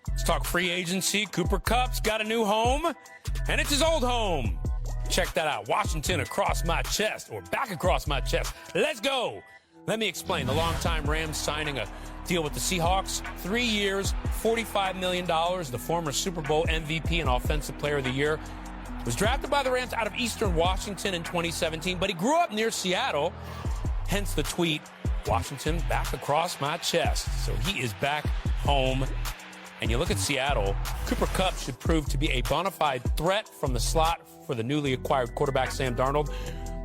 Let's talk free agency. Cooper Kupp's got a new home, and it's his old home. Check that out. Washington across my chest, or back across my chest. Let's go. Let me explain. The longtime Rams signing a deal with the Seahawks. 3 years, $45 million. The former Super Bowl MVP and Offensive Player of the Year was drafted by the Rams out of Eastern Washington in 2017, but he grew up near Seattle. Hence the tweet, Washington back across my chest. So he is back home. And you look at Seattle, Cooper Kupp should prove to be a bona fide threat from the slot for the newly acquired quarterback Sam Darnold.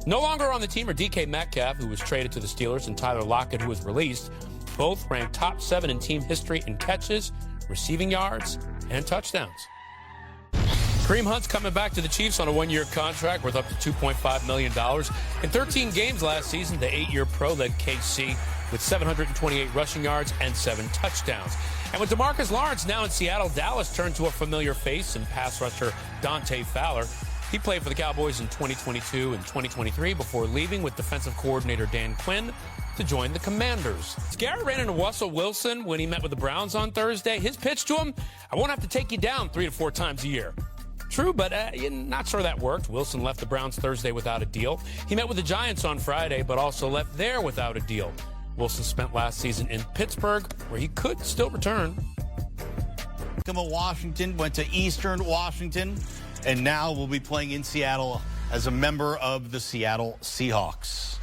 No longer on the team are DK Metcalf, who was traded to the Steelers, and Tyler Lockett, who was released. Both ranked top 7 in team history in catches, receiving yards, and touchdowns. Kareem Hunt's coming back to the Chiefs on a 1-year contract worth up to $2.5 million. In 13 games last season, the 8-year pro led KC with 728 rushing yards and 7 touchdowns. And with DeMarcus Lawrence now in Seattle, Dallas turned to a familiar face in pass rusher Dante Fowler. He played for the Cowboys in 2022 and 2023 before leaving with defensive coordinator Dan Quinn to join the Commanders. Garrett ran into Russell Wilson when he met with the Browns on Thursday. His pitch to him, I won't have to take you down 3 to 4 times a year. True, but not sure that worked. Wilson left the Browns Thursday without a deal. He met with the Giants on Friday, but also left there without a deal. Wilson spent last season in Pittsburgh, where he could still return. Washington went to Eastern Washington, and now will be playing in Seattle as a member of the Seattle Seahawks.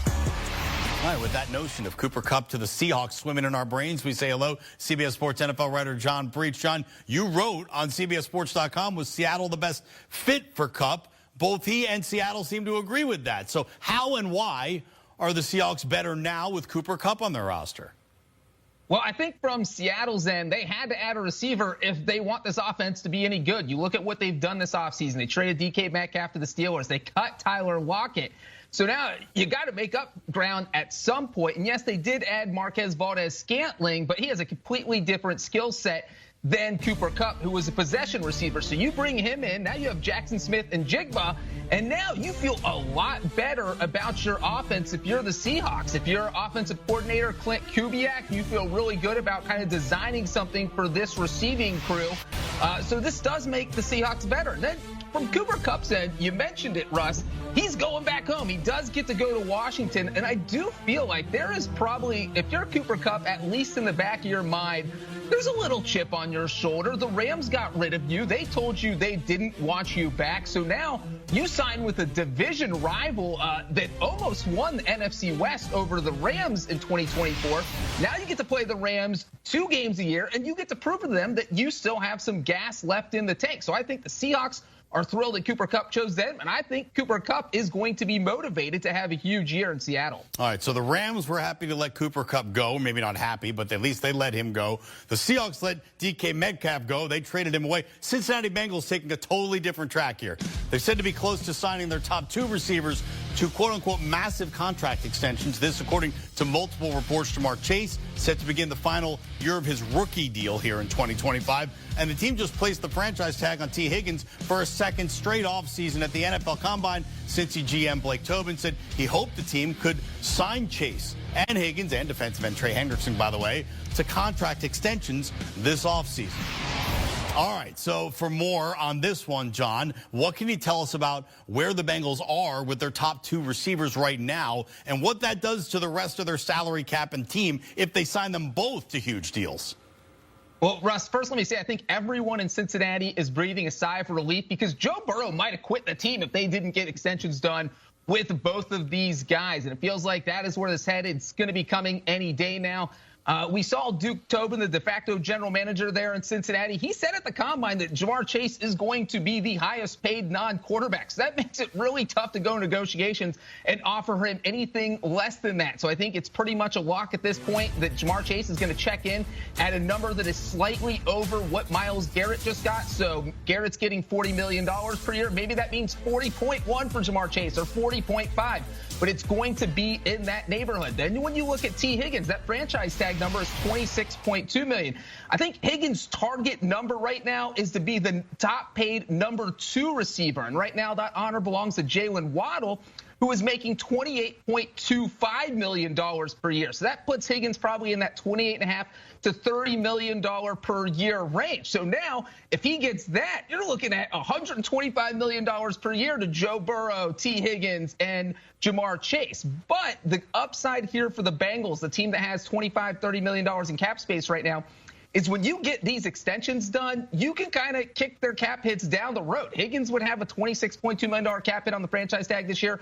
All right, with that notion of Cooper Kupp to the Seahawks swimming in our brains, we say hello, CBS Sports NFL writer John Breach. John, you wrote on CBSSports.com, was Seattle the best fit for Kupp? Both he and Seattle seem to agree with that. So how and why are the Seahawks better now with Cooper Kupp on their roster? Well, I think from Seattle's end, they had to add a receiver if they want this offense to be any good. You look at what they've done this offseason. They traded DK Metcalf to the Steelers. They cut Tyler Lockett. So now you got to make up ground at some point. And yes, they did add Marquez Valdez-Scantling, but he has a completely different skill set than Cooper Kupp, who was a possession receiver. So you bring him in, now you have Jackson Smith and Jigba, and now you feel a lot better about your offense if you're the Seahawks. If you're offensive coordinator Clint Kubiak, you feel really good about kind of designing something for this receiving crew. So this does make the Seahawks better. And then from Cooper Kupp's end, you mentioned it, Russ, he's going back home. He does get to go to Washington, and I do feel like there is probably, if you're Cooper Kupp, at least in the back of your mind, there's a little chip on your shoulder. The Rams got rid of you. They told you they didn't want you back. So now you sign with a division rival that almost won the NFC West over the Rams in 2024. Now you get to play the Rams 2 games a year, and you get to prove to them that you still have some gas left in the tank. So I think the Seahawks are thrilled that Cooper Kupp chose them, and I think Cooper Kupp is going to be motivated to have a huge year in Seattle. All right, so the Rams were happy to let Cooper Kupp go. Maybe not happy, but at least they let him go. The Seahawks let DK Metcalf go. They traded him away. Cincinnati Bengals taking a totally different track here. They're said to be close to signing their top 2 receivers to quote-unquote massive contract extensions. This, according to multiple reports, Jamar Chase set to begin the final year of his rookie deal here in 2025. And the team just placed the franchise tag on T. Higgins for a second straight offseason at the NFL Combine. Cincy GM Blake Tobin said he hoped the team could sign Chase and Higgins and defensive end Trey Hendrickson, by the way, to contract extensions this offseason. All right, so for more on this one, John, what can you tell us about where the Bengals are with their top 2 receivers right now and what that does to the rest of their salary cap and team if they sign them both to huge deals? Well, Russ, first let me say I think everyone in Cincinnati is breathing a sigh of relief because Joe Burrow might have quit the team if they didn't get extensions done with both of these guys. And it feels like that is where this headed. It's going to be coming any day now. We saw Duke Tobin, the de facto general manager there in Cincinnati. He said at the Combine that Jamar Chase is going to be the highest paid non-quarterback. So that makes it really tough to go negotiations and offer him anything less than that. So I think it's pretty much a lock at this point that Jamar Chase is going to check in at a number that is slightly over what Myles Garrett just got. So Garrett's getting $40 million per year. Maybe that means 40.1 for Jamar Chase or 40.5. But it's going to be in that neighborhood. Then when you look at T. Higgins, that franchise tag number is $26.2 million. I think Higgins' target number right now is to be the top paid number 2 receiver. And right now that honor belongs to Jalen Waddle, who is making $28.25 million per year. So that puts Higgins probably in that $28.5 to $30 million per year range. So now, if he gets that, you're looking at $125 million per year to Joe Burrow, T. Higgins, and Jamar Chase. But the upside here for the Bengals, the team that has $25, $30 million in cap space right now, is when you get these extensions done, you can kind of kick their cap hits down the road. Higgins would have a $26.2 million cap hit on the franchise tag this year.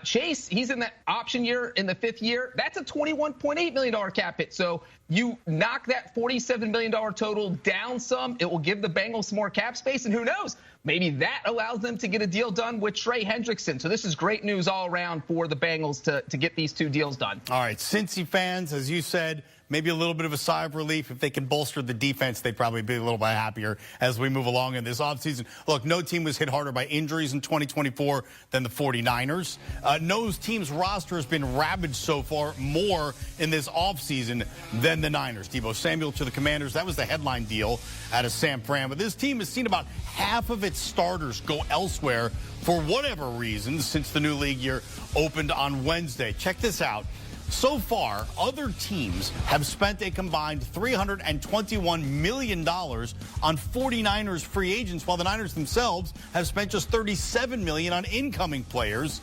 Chase, he's in that option year in the 5th year. That's a $21.8 million cap hit. So you knock that $47 million total down some. It will give the Bengals some more cap space. And who knows, maybe that allows them to get a deal done with Trey Hendrickson. So this is great news all around for the Bengals to get these 2 deals done. All right, Cincy fans, as you said, maybe a little bit of a sigh of relief. If they can bolster the defense, they'd probably be a little bit happier as we move along in this offseason. Look, no team was hit harder by injuries in 2024 than the 49ers. No team's roster has been ravaged so far more in this offseason than the Niners. Deebo Samuel to the Commanders. That was the headline deal out of San Fran. But this team has seen about half of its starters go elsewhere for whatever reason since the new league year opened on Wednesday. Check this out. So far, other teams have spent a combined $321 million on 49ers free agents, while the Niners themselves have spent just $37 million on incoming players.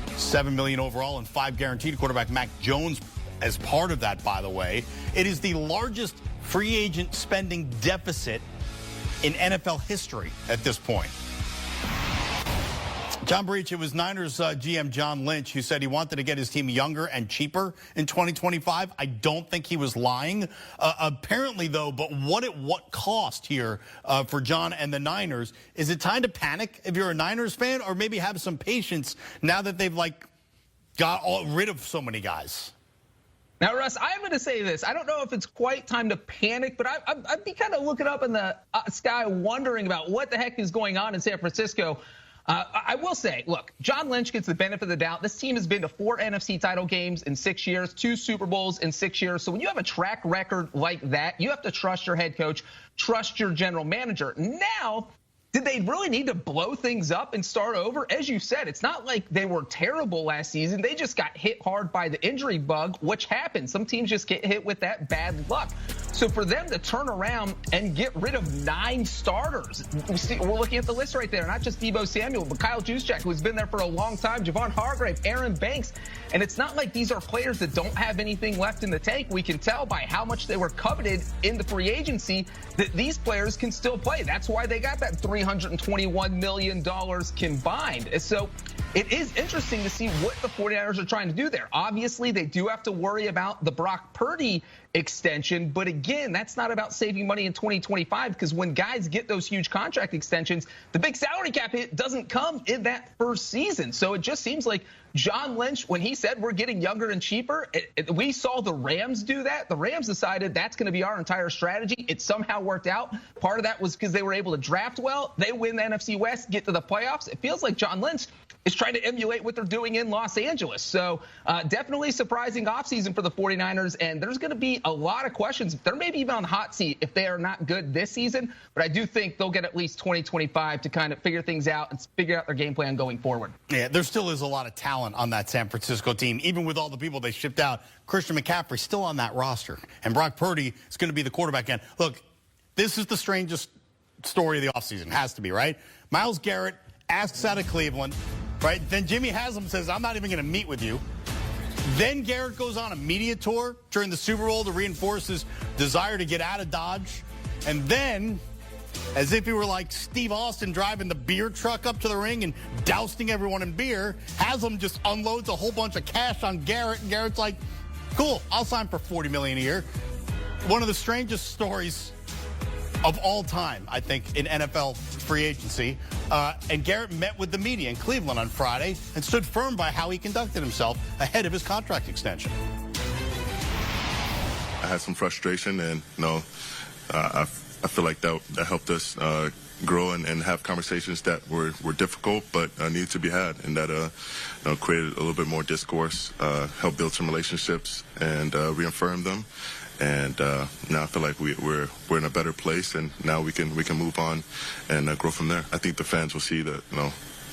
$7 million overall and $5 guaranteed. Quarterback Mac Jones as part of that, by the way. It is the largest free agent spending deficit in NFL history at this point. John Breach, it was Niners GM John Lynch who said he wanted to get his team younger and cheaper in 2025. I don't think he was lying. Apparently, though, but what cost here for John and the Niners? Is it time to panic if you're a Niners fan, or maybe have some patience now that they've got rid of so many guys? Now, Russ, I'm going to say this. I don't know if it's quite time to panic, but I'd be kind of looking up in the sky wondering about what the heck is going on in San Francisco. I will say, look, John Lynch gets the benefit of the doubt. This team has been to 4 NFC title games in 6 years, 2 Super Bowls in 6 years. So when you have a track record like that, you have to trust your head coach, trust your general manager. Now, did they really need to blow things up and start over? As you said, it's not like they were terrible last season. They just got hit hard by the injury bug, which happens. Some teams just get hit with that bad luck. So for them to turn around and get rid of 9 starters, we're looking at the list right there, not just Deebo Samuel, but Kyle Juszczyk, who's been there for a long time, Javon Hargrave, Aaron Banks. And it's not like these are players that don't have anything left in the tank. We can tell by how much they were coveted in the free agency that these players can still play. That's why they got that $321 million combined. So it is interesting to see what the 49ers are trying to do there. Obviously, they do have to worry about the Brock Purdy extension. But again, that's not about saving money in 2025, because when guys get those huge contract extensions, the big salary cap hit doesn't come in that first season. So it just seems like John Lynch, when he said we're getting younger and cheaper, we saw the Rams do that. The Rams decided that's going to be our entire strategy. It somehow worked out. Part of that was because they were able to draft well. They win the NFC West, get to the playoffs. It feels like John Lynch is trying to emulate what they're doing in Los Angeles. So definitely surprising offseason for the 49ers. And there's going to be a lot of questions. They're maybe even on the hot seat if they are not good this season. But I do think they'll get at least 2025 to kind of figure things out and figure out their game plan going forward. Yeah, there still is a lot of talent on that San Francisco team. Even with all the people they shipped out, Christian McCaffrey's still on that roster. And Brock Purdy is going to be the quarterback again. Look, this is the strangest story of the offseason. Has to be, right? Myles Garrett asks out of Cleveland, right? Then Jimmy Haslam says, I'm not even going to meet with you. Then Garrett goes on a media tour during the Super Bowl to reinforce his desire to get out of Dodge. And then, as if he were like Steve Austin driving the beer truck up to the ring and dousing everyone in beer, Haslam just unloads a whole bunch of cash on Garrett. And Garrett's like, cool, I'll sign for $40 million a year. One of the strangest stories of all time, I think, in NFL free agency. And Garrett met with the media in Cleveland on Friday and stood firm by how he conducted himself ahead of his contract extension. I had some frustration, and I feel like that helped us grow and have conversations that were difficult but needed to be had, and that created a little bit more discourse, helped build some relationships and reaffirm them. And now I feel like we're in a better place, and now we can move on and grow from there. I think the fans will see that,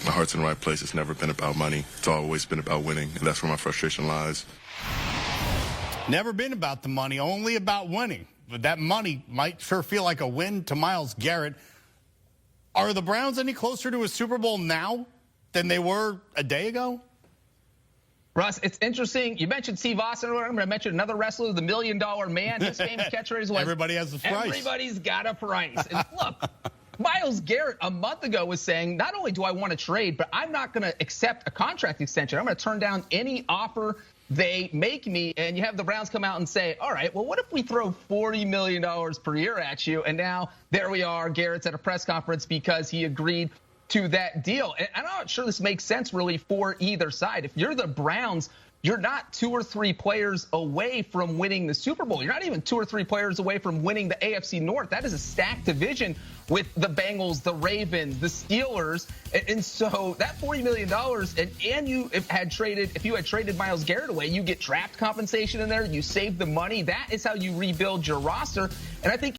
my heart's in the right place. It's never been about money. It's always been about winning, and that's where my frustration lies. Never been about the money, only about winning. But that money might sure feel like a win to Myles Garrett. Are the Browns any closer to a Super Bowl now than they were a day ago? Russ, it's interesting. You mentioned Steve Austin earlier. I'm going to mention another wrestler, the $1 Million Man. His famous catchphrase was, everybody has a price. Everybody's got a price. And look, Myles Garrett a month ago was saying, not only do I want to trade, but I'm not going to accept a contract extension. I'm going to turn down any offer they make me. And you have the Browns come out and say, all right, well, what if we throw $40 million per year at you? And now there we are. Garrett's at a press conference because he agreed to that deal. And I'm not sure this makes sense really for either side. If you're the Browns, you're not 2 or 3 players away from winning the Super Bowl. You're not even 2 or 3 players away from winning the AFC North. That is a stacked division with the Bengals, the Ravens, the Steelers. And so that $40 million, and if you had traded Myles Garrett away, you get draft compensation in there, you save the money. That is how you rebuild your roster. And I think